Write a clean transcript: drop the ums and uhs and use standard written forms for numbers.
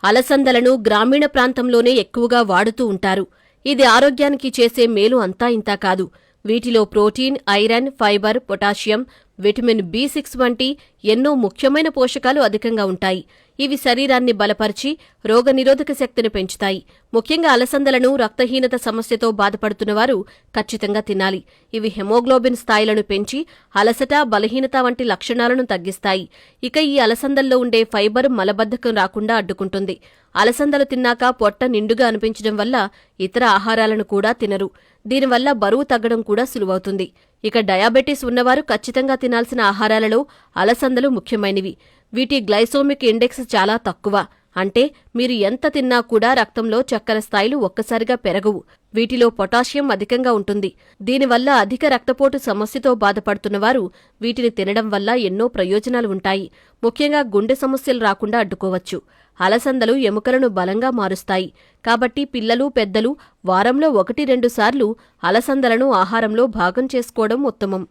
అలసందలను గ్రామీణ ప్రాంతంలోనే ఎక్కువగా వాడుతూ ఉంటారు. ఇది ఆరోగ్యానికి చేసే మేలు అంతా ఇంతా కాదు. వీటిలో protein, iron, fibre, potassium, vitamin B6 వంటి ఎన్నో ముఖ్యమైన పోషకాలు అధికంగా ఉంటాయి. ఇవి శరీరాన్ని బలపరిచి రోగనిరోధక శక్తిని పెంచుతాయి. ముఖ్యంగా అలసందలను రక్తహీనత సమస్యతో బాధపడుతున్నవారు ఖచ్చితంగా తినాలి. ఇవి హెమోగ్లోబిన్ స్థాయిలను పెంచి అలసట, బలహీనత వంటి లక్షణాలను తగ్గిస్తాయి. ఇక ఈ అలసందల్లో ఉండే ఫైబర్ మలబద్ధకం రాకుండా అడ్డుకుంటుంది. అలసందలు తిన్నాక పొట్ట నిండుగా అనిపించడం వల్ల ఇతర ఆహారాలను కూడా తినరు. దీనివల్ల బరువు తగ్గడం కూడా సులువవుతుంది. ఇక డయాబెటీస్ ఉన్నవారు ఖచ్చితంగా తినాల్సిన ఆహారాలలో అలసందలు ముఖ్యమైనవి. వీటి గ్లైసోమిక్ ఇండెక్స్ చాలా తక్కువ. అంటే మీరు ఎంత తిన్నా కూడా రక్తంలో చక్కెర స్థాయిలు ఒక్కసారిగా పెరగవు. వీటిలో పొటాషియం అధికంగా ఉంటుంది. దీనివల్ల అధిక రక్తపోటు సమస్యతో బాధపడుతున్నవారు వీటిని తినడం వల్ల ఎన్నో ప్రయోజనాలు ఉంటాయి. ముఖ్యంగా గుండె సమస్యలు రాకుండా అడ్డుకోవచ్చు. అలసందలు ఎముకలను బలంగా మారుస్తాయి. కాబట్టి పిల్లలు, పెద్దలు వారంలో 1-2 సార్లు అలసందలను ఆహారంలో భాగం చేసుకోవడం ఉత్తమం.